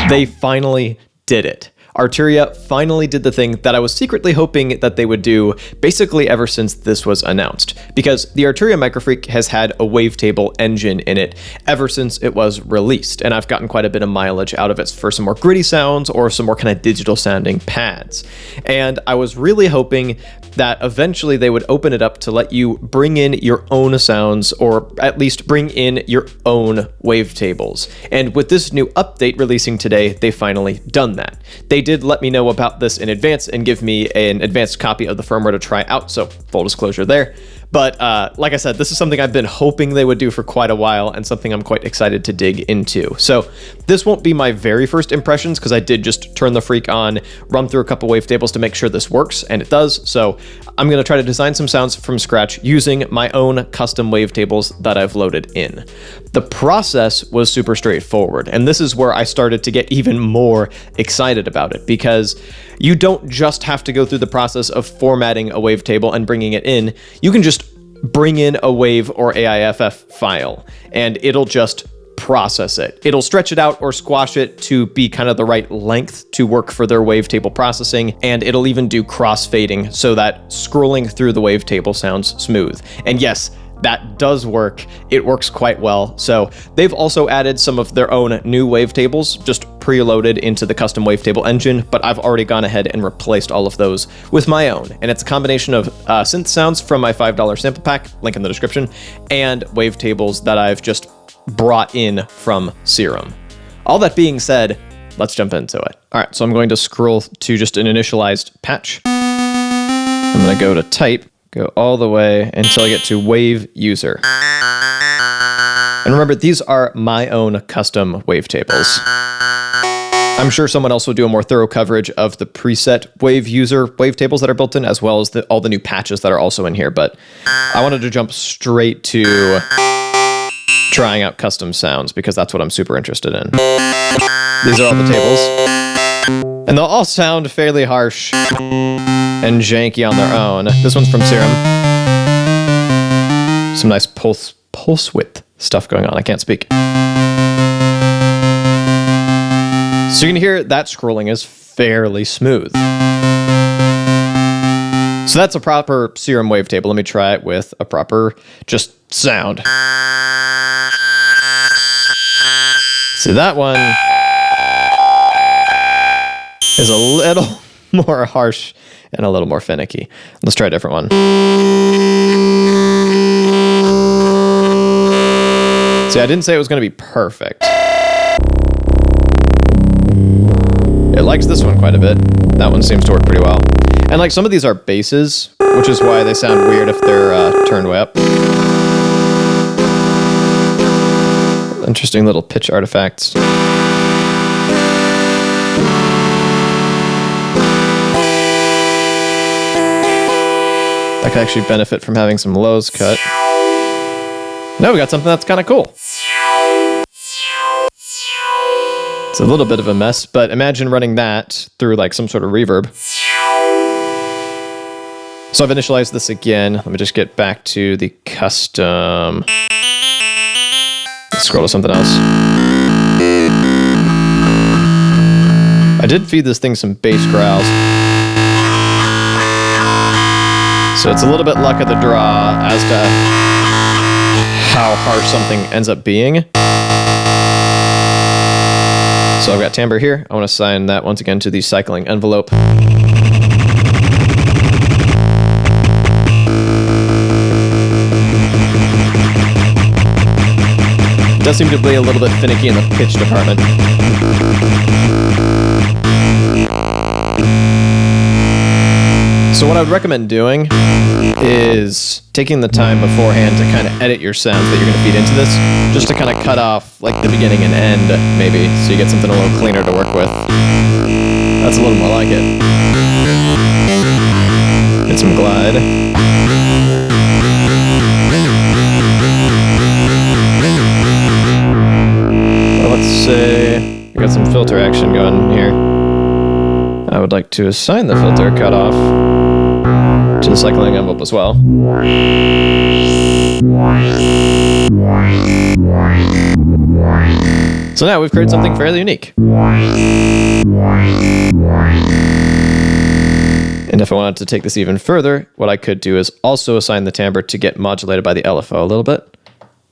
They finally did it. Arturia finally did the thing that I was secretly hoping that they would do basically ever since this was announced, because the Arturia MicroFreak has had a wavetable engine in it ever since it was released, and I've gotten quite a bit of mileage out of it for some more gritty sounds or some more kind of digital sounding pads. And I was really hoping that eventually they would open it up to let you bring in your own sounds, or at least bring in your own wavetables. And with this new update releasing today, they finally done that. They did let me know about this in advance and give me an advanced copy of the firmware to try out, so full disclosure there. But like I said, this is something I've been hoping they would do for quite a while, and something I'm quite excited to dig into. So this won't be my very first impressions, because I did just turn the Freak on, run through a couple wavetables to make sure this works, and it does. So I'm going to try to design some sounds from scratch using my own custom wavetables that I've loaded in. The process was super straightforward, and this is where I started to get even more excited about it, because you don't just have to go through the process of formatting a wavetable and bringing it in. You can just bring in a WAV or AIFF file, and it'll just process it. It'll stretch it out or squash it to be kind of the right length to work for their wavetable processing, and it'll even do crossfading so that scrolling through the wavetable sounds smooth. And yes, that does work. It works quite well. So they've also added some of their own new wavetables, just preloaded into the custom wavetable engine, but I've already gone ahead and replaced all of those with my own. And it's a combination of synth sounds from my $5 sample pack, link in the description, and wavetables that I've just brought in from Serum. All that being said, let's jump into it. All right, so I'm going to scroll to just an initialized patch. I'm going to go to type, go all the way until I get to wave user. And remember, these are my own custom wavetables. I'm sure someone else will do a more thorough coverage of the preset wave user wavetables that are built in, as well as all the new patches that are also in here, but I wanted to jump straight to trying out custom sounds, because that's what I'm super interested in. These are all the tables, and they'll all sound fairly harsh and janky on their own. This one's from Serum. Some nice pulse width stuff going on. I can't speak. So you can hear that scrolling is fairly smooth. So that's a proper Serum wavetable. Let me try it with a proper just sound. See, that one is a little more harsh and a little more finicky. Let's try a different one. See, I didn't say it was going to be perfect. It likes this one quite a bit. That one seems to work pretty well. And like, some of these are basses, which is why they sound weird if they're turned way up. Interesting little pitch artifacts. I could actually benefit from having some lows cut. Now we got something that's kind of cool. It's a little bit of a mess, but imagine running that through like some sort of reverb. So I've initialized this again. Let me just get back to the custom. Let's scroll to something else. I did feed this thing some bass growls. So it's a little bit luck of the draw as to how harsh something ends up being. So I've got timbre here. I want to assign that once again to the cycling envelope. It does seem to be a little bit finicky in the pitch department. So what I would recommend doing is taking the time beforehand to kind of edit your sounds that you're going to feed into this, just to kind of cut off like the beginning and end, maybe, so you get something a little cleaner to work with. That's a little more like it. Get some glide. Well, let's say we got some filter action going here. I would like to assign the filter cutoff to the cycling envelope as well. So now we've created something fairly unique. And if I wanted to take this even further, what I could do is also assign the timbre to get modulated by the LFO a little bit.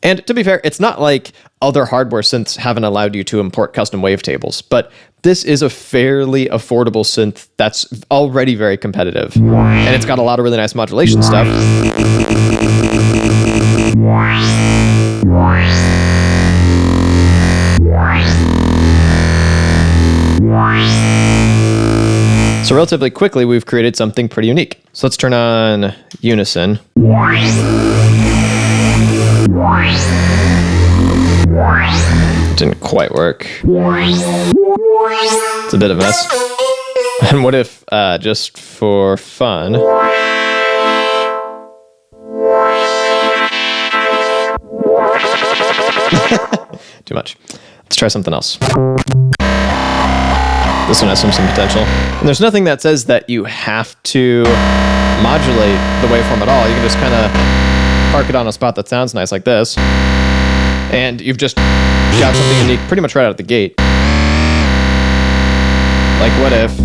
And to be fair, it's not like other hardware synths haven't allowed you to import custom wavetables, but this is a fairly affordable synth that's already very competitive. And it's got a lot of really nice modulation stuff. So relatively quickly, we've created something pretty unique. So let's turn on unison. It didn't quite work. It's a bit of a mess. And what if, just for fun, too much. Let's try something else. This one has some potential. And there's nothing that says that you have to modulate the waveform at all. You can just kind of park it on a spot that sounds nice like this. And you've just got something unique pretty much right out of the gate. Like what if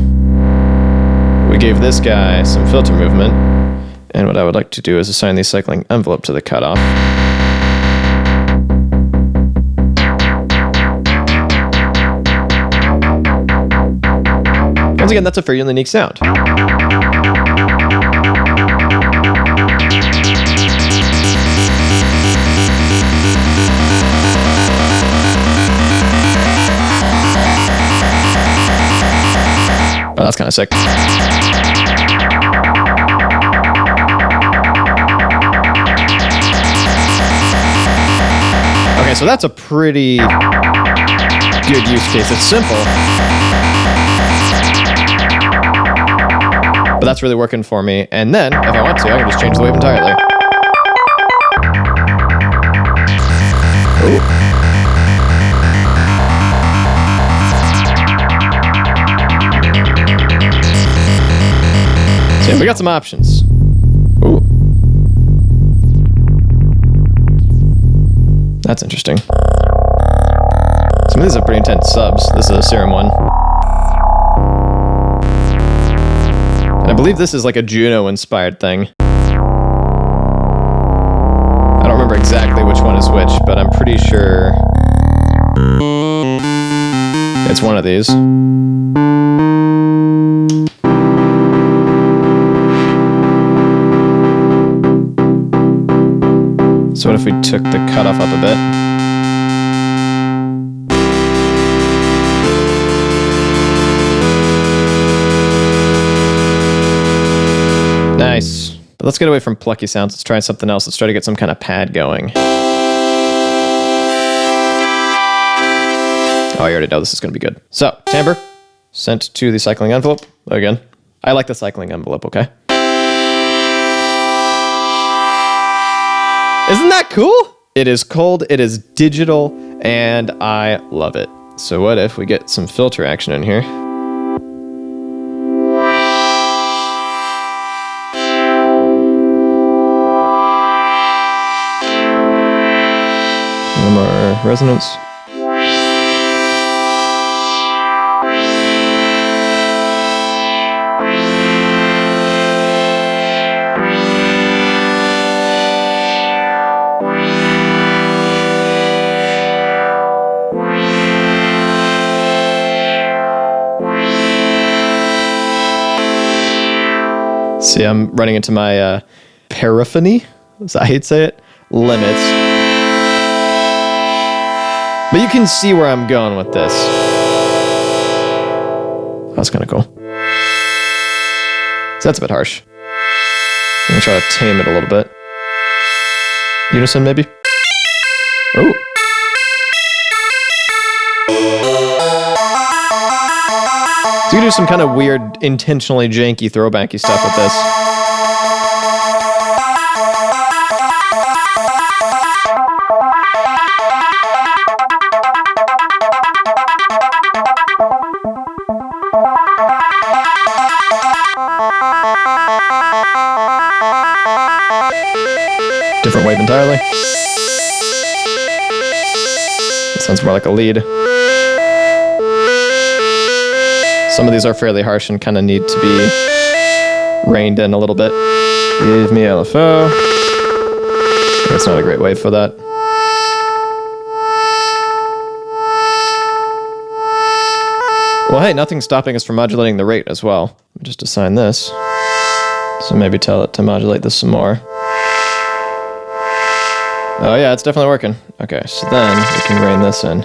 we gave this guy some filter movement, and what I would like to do is assign the cycling envelope to the cutoff. Once again, that's a fairly unique sound. Oh, that's kind of sick. Okay, so that's a pretty good use case. It's simple, but that's really working for me. And then, if I want to, I can just change the wave entirely. Ooh. So yeah, we got some options. Ooh. That's interesting. Some of these are pretty intense subs. This is a Serum one. And I believe this is like a Juno-inspired thing. I don't remember exactly which one is which, but I'm pretty sure it's one of these. So what if we took the cutoff up a bit? Nice. But let's get away from plucky sounds. Let's try something else. Let's try to get some kind of pad going. Oh, I already know this is going to be good. So, timbre, sent to the cycling envelope. Again, I like the cycling envelope, okay? Isn't that cool? It is cold, it is digital, and I love it. So what if we get some filter action in here? One more resonance. See, I'm running into my paraphony, as I hate to say it, limits. But you can see where I'm going with this. That's kind of cool. So that's a bit harsh. I'm going to try to tame it a little bit. Unison, maybe? Oh. So you can do some kind of weird, intentionally janky, throwbacky stuff with this. Different wave entirely. This Sounds more like a lead. Some of these are fairly harsh and kind of need to be reined in a little bit. Give me LFO. That's not a great wave for that. Well, hey, nothing's stopping us from modulating the rate as well. Just assign this. So maybe tell it to modulate this some more. Oh yeah, it's definitely working. Okay, so then we can rein this in.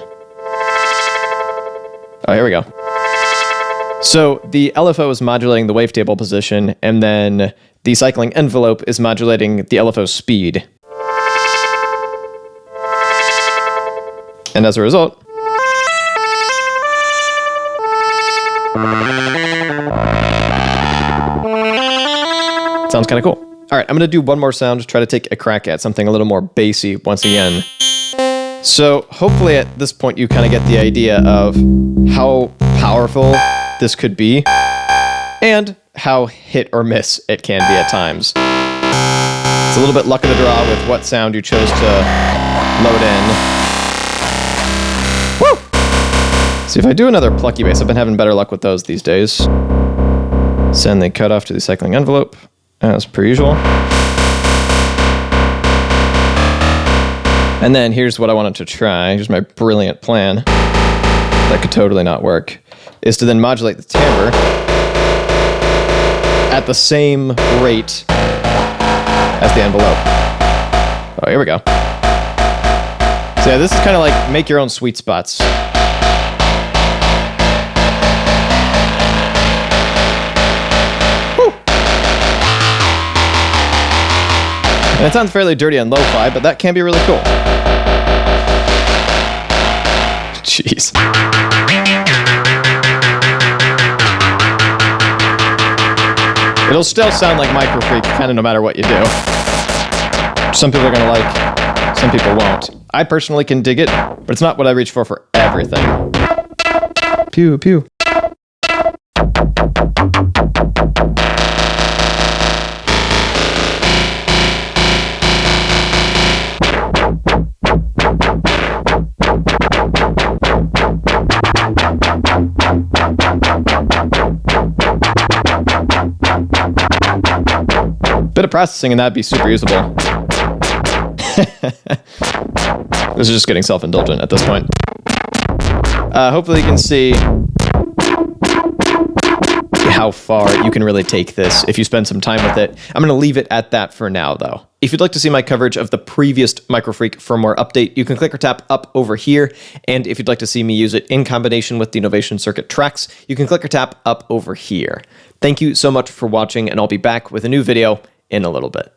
Oh, here we go. So the LFO is modulating the wavetable position, and then the cycling envelope is modulating the LFO speed. And as a result, sounds kind of cool. All right, I'm going to do one more sound to try to take a crack at something a little more bassy once again. So hopefully at this point you kind of get the idea of how powerful this could be and how hit or miss it can be at times. It's a little bit luck of the draw with what sound you chose to load in. Woo! See, if I do another plucky bass, I've been having better luck with those these days. Send the cutoff to the cycling envelope, as per usual. And then here's what I wanted to try. Here's my brilliant plan. That could totally not work. Is to then modulate the timbre at the same rate as the envelope. Oh, here we go. So yeah, this is kind of like make your own sweet spots. And it sounds fairly dirty and lo-fi, but that can be really cool. Jeez. It'll still sound like MicroFreak kind of no matter what you do. Some people are going to like, some people won't. I personally can dig it, but it's not what I reach for everything. Pew, pew. Bit of processing and that'd be super usable. This is just getting self-indulgent at this point. Hopefully you can see how far you can really take this if you spend some time with it. I'm going to leave it at that for now, though. If you'd like to see my coverage of the previous MicroFreak firmware update, you can click or tap up over here. And if you'd like to see me use it in combination with the Innovation Circuit tracks, you can click or tap up over here. Thank you so much for watching, and I'll be back with a new video in a little bit.